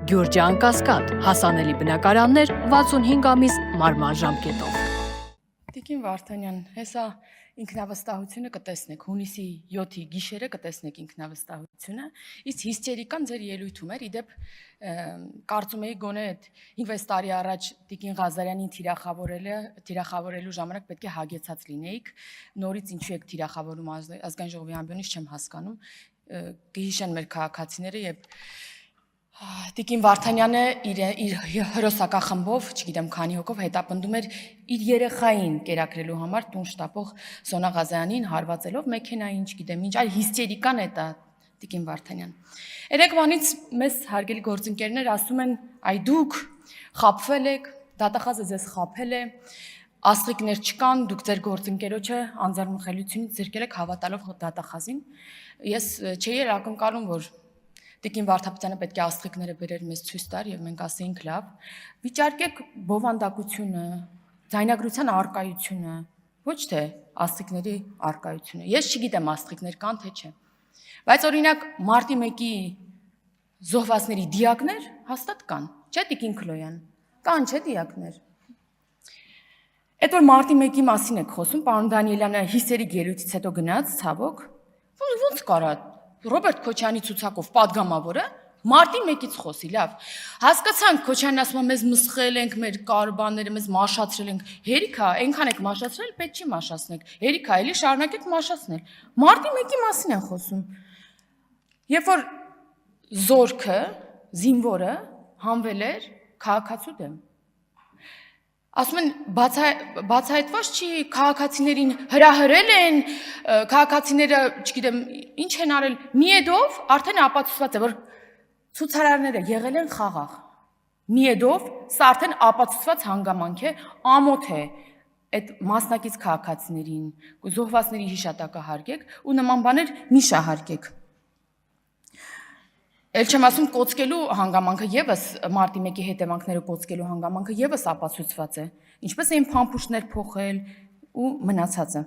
Գյուրջան Կասկադ, հասանելի բնակարաններ 65 ամիս մարման ժամկետով։ Տիկին Վարդանյան, հեսա ինքնավստահությունը կտեսնեք, հունիսի 7-ի գիշերը կտեսնեք ինքնավստահությունը, իսկ հիստերիկան ձեր ելույթում էր, իդեպ կարծում էի գոնե այդ 5 տարի առաջ Տիկին Ղազարյանին թիրախավորելու ժամանակ պետք է հագեցած լինեիք, նորից ինչու եք թիրախավորում ազգային ժողովի ամբիոնից չեմ հասկանում, կհիշեն մեր քաղաքացիները եւ Տիկին Վարդանյանը իր հրոսակախմբով, չգիտեմ քանի հոգով հետապնդում էր իր երեխային կերակրելու համար տուն շտապող Սոնա Ղազարյանին հարվածելով մեքենային, չգիտեմ ինչ, այլ հիստերիկան է դա Տիկին Վարդանյան։ Երեկվանից մեզ հարգելի գործընկերներ ասում են, այ դուք խաբվել եք, դատախազը ձեզ խաբել է, աստղիկներ չկան, դուք ձեր գործընկերոջը անձեռնմխելիությունից զրկել եք հավատալով դատախազին։ Ես չէի ակնկալում, որ Տիկին Վարդապետյանը պետք է աստղիկները բերեր մեզ ցույց տար եւ մենք ասեինք լավ, վիճարկեք բովանդակությունը, ձայնագրության արկայությունը, ոչ թե աստղիկների արկայությունը։ Ես չգիտեմ աստղիկներ կան թե չէ։ Բայց օրինակ մարտի 1-ի զոհվածների դիակներ հաստատ կան, չէ՞ Տիկին Քլոյան։ Կան չէ՞ դիակներ։ Այդ որ մարտի 1-ի մասին եք խոսում, պարոն Դանիելյանը հիսերիկ ելույթից հետո գնաց, ցավոք, ո՞նց կարա Ռոբերտ Քոչյանի ցուցակով падգամավորը մարտի 1-ից խոսի, լավ։ Հասկացանք Քոչյանն ասում է մեզ մսխել ենք, մեր կարբանները մեզ մաշացրել ենք։ Հերիքա, այնքան եք մաշացրել, պետք չի մաշացնեք։ Հերիքա, էլի շարունակեք մաշացնել։ Մարտի 1-ի մասին են խոսում։ Երբ որ զորքը, զինվորը հանվել էր քաղաքացու դեմ։ Ասում են բացահայտված չի, քաղաքացիներին հրահրել են, քաղաքացիները, չգիտեմ, ինչ են արել, միեդով արդեն ապացուցված է, որ ցուցարարները եղել են խաղաղ։ Միեդով սա արդեն ապացուցված հանգամանք է, ամոթ է այդ մասնակից քաղաքացիներին, զոհվածների հիշատակը հարգեք ու նման բաներ մի շահարկեք։ Էլ չեմ ասում կոծկելու հանգամանքը եւս մարտի 1-ի հետևանքները կոծկելու հանգամանքը եւս ապացուցված է։ Ինչպես էին փամփուշտներ փոխել ու մնացածը։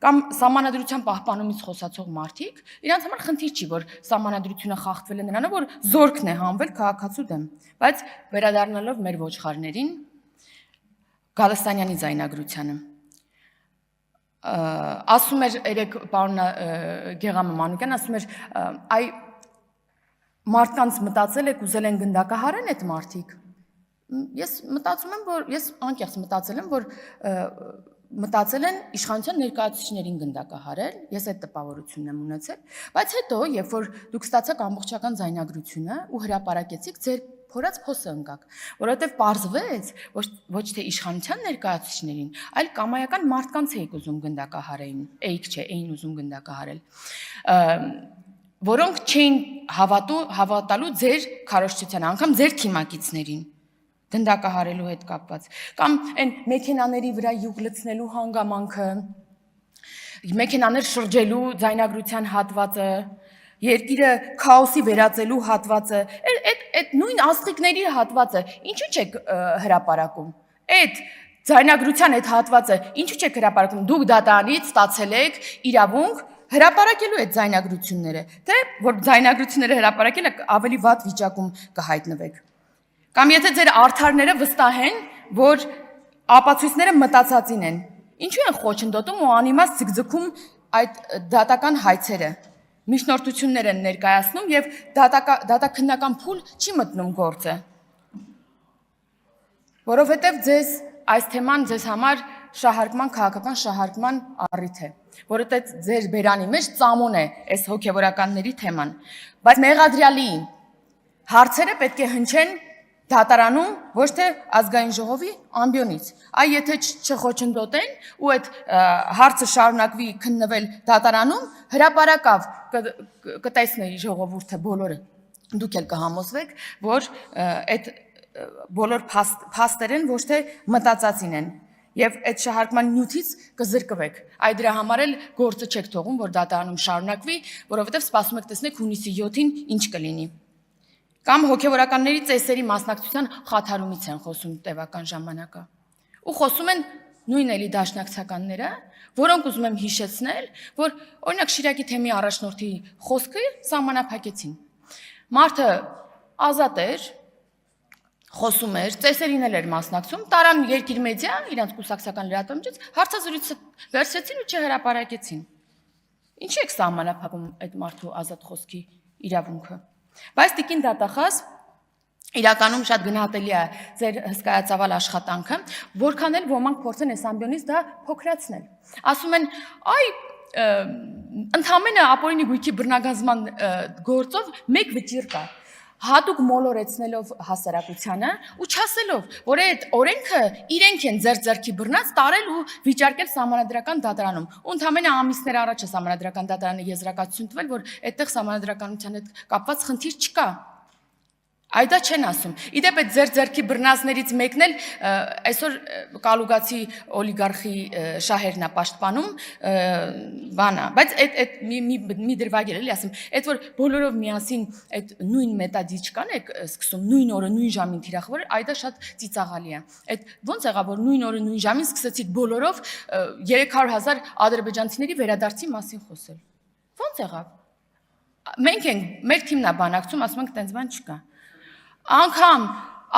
Կամ սահմանադրության պահպանումից խոսացող մարդիկ, իրանց համար խնդիր չի, որ սահմանադրությունը խախտվել է նրանով, որ զորքն է հանվել քաղաքացու դեմ։ Բայց վերադառնալով մեր ոչխարներին, Գալստանյանի ձայնագրությանը ասում էր երեք պարոն Գեղամ Մանուկյան ասում էր այ մարդկանց մտածել եք ուզել են գնդակահարեն այդ մարդիկ։ Ես մտածում եմ, որ ես անկեղծ մտածել եմ, որ մտածել են իշխանության ներկայացուցիչներին գնդակահարել, ես այդ տպավորությունն եմ ունեցել, բայց հետո, երբ որ դուք ստացաք ամբողջական ձայնագրությունը ու հրապարակեցիք, ձեր փորած փոսը ընկաք, որովհետև պարզվեց ոչ թե իշխանության ներկայացուցիչներին, այլ կամայական մարդկանց էիք ուզում գնդակահարեին, էիք չէ, էին ուզում գնդակահարել, որոնք չէին հավատալու ձեր քարոզչությանը, անգամ ձեր թիմակիցներին գնդակահարելու հետ կապված, կամ այն մեքենաների վրա յուղ լցնելու հանգամանքը, մեքենաներ շրջելու ձայնագրության հատվածը, երկիրը քաոսի վերածելու հատվածը, այդ նույն աստղիկների հատվածը, ինչու՞ չեք հրապարակում։ Այդ ձայնագրության այդ հատվածը ինչու՞ չեք հրապարակում։ Դուք դատարանից ստացել եք իրավունք հրապարակելու այդ ձայնագրությունները, թե որ ձայնագրությունները հրապարակելը ավելի վատ վիճակում կհայտնվեք։ Կամ եթե ձեր արդարները վստահեն, որ ապացույցները մտածածին են, ինչու են խոչընդոտում ու անիմաստ ձգձգում այդ դատական հայցերը, միջնորդություններ են ներկայացնում եւ դատաքննական փուլ չի մտնում գործը։ Որովհետեւ ձեզ այս թեման ձեզ համար շահարկման, քաղաքական շահարկման առիթ է, որովհետեւ ձեր բերանի մեջ ծամոն է այս հոգեվորականների թեման, բայց մեղադրյալի հարցերը պետք է հնչեն դատարանում, ոչ թե ազգային ժողովի ամբիոնից։ Այ եթե չխոչընդոտեն ու այդ հարցը շարունակվի քննվել դատարանում, հրապարակավ կտեսնեի ժողովուրդը բոլորը, դուք էլ կհամոզվեք, որ այդ բոլոր փաստեր են, ոչ թե մտածածին են, եւ այդ շահարկման նյութից կզրկվեք։ Այ դրա համար էլ գործը չեք թողում, որ դատարանում շարունակվի, որովհետեւ սպասում եք տեսնեք հունիսի 7-ին ինչ կլինի։ Կամ հոգեվորականների ծեսերի մասնակցության խաթարումից են խոսում տևական ժամանակը։ Ու խոսում են նույն էլի դաշնակցականները, որոնք ուզում եմ հիշեցնել, որ օրինակ Շիրակի թեմի առաջնորդի խոսքը սահմանափակեցին։ Մարդը ազատ էր, խոսում էր, ծեսերին էր մասնակցում, տարան երկիր մեդիա, իրանց կուսակցական լրատվամիջից հարցազրույցը վերցրեցին ու չհրապարակեցին։ Ինչի՞ եք սահմանափակում այդ մարդու ազատ խոսքի իրավունքը։ Բայց տիկին դատախազ իրականում շատ գնահատելի է ձեր հսկայածավալ աշխատանքը, որքան էլ ոմանք փորձեն այս ամբիոնից դա փոքրացնել։ Ասում են, այ ընդհանրապես ապօրինի գույքի բռնագազման գործով մեկ վճիռ կա։ Հատուկ մոլորեցնելով հասարակությանը ու չասելով, որ այդ օրենքը իրենք են ձեռքի բռնած տարել ու վիճարկել սահմանադրական դատարանում։ Ու ընդհանրապես ամիսներ առաջ է սահմանադրական դատարանը եզրակացություն տվել, որ այդտեղ սահմանադրականության հետ կապված խնդիր չկա։ Այդա չեն ասում։ Իդեպ այդ ձեռքի բռնածներից մեկն էլ այսօր կալուգացի օլիգարխի շահերն է պաշտպանում, բանա, բայց այդ մի դրվագ էլի ասում, այդ որ բոլորով միասին այդ նույն մետադիչկան եք սկսում, նույն օրը նույն ժամին թիրախավորել, այդա շատ ծիծաղալի է։ Այդ ոնց եղավ, որ նույն օրը նույն ժամին սկսեցիք բոլորով 300,000 ադրբեջանցիների վերադարձի մասին խոսել։ Ոնց եղավ։ Մենք ենք, մեր թիմն է բանակցում, ասում ենք տենց բան չկա։ Անգամ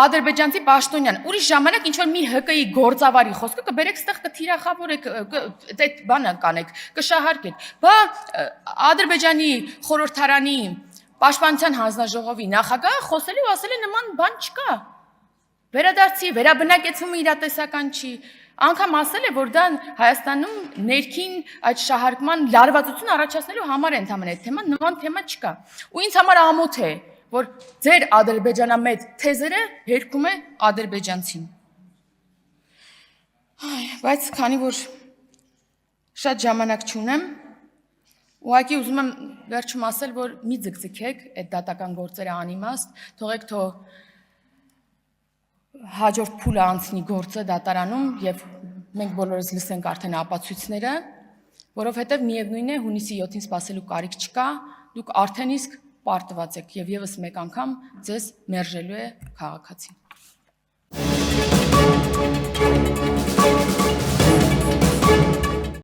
ադրբեջանցի պաշտոնյան ուրիշ ժամանակ ինչ որ մի ՀԿ-ի գործավարի խոսքը կբերեք ստեղ կթիրախավորեք, այդ բանը կանեք, կշահարկեք։ Բա Ադրբեջանի խորհրդարանի պաշտպանության հանձնաժողովի նախագահը խոսել ու ասել է նման բան չկա։ Վերադարձի, վերաբնակեցումը իրատեսական չի։ Անգամ ասել է, որ դա Հայաստանում ներքին այդ շահարկման լարվածություն առաջացնելու համար է ընդհանրապես այդ թեման, նման թեմա չկա։ Ու ինձ համար ամոթ է, որ ձեր ադրբեջանամետ թեզերը հերքում է ադրբեջանցին։ Բայց քանի որ շատ ժամանակ չունեմ, ուղղակի ուզում եմ վերջում ասել, որ մի ձգձգեք այդ դատական գործերը անիմաստ, թողեք թո հաջորդ փուլը անցնի գործը դատարանում եւ մենք բոլորս լսենք արդեն ապացույցները, որովհետեւ միևնույն է հունիսի 7-ին սպասելու կարիք չկա, դուք արդեն իսկ պարտված եք եւ եւս մեկ անգամ ձեզ մերժելու է քաղաքացին։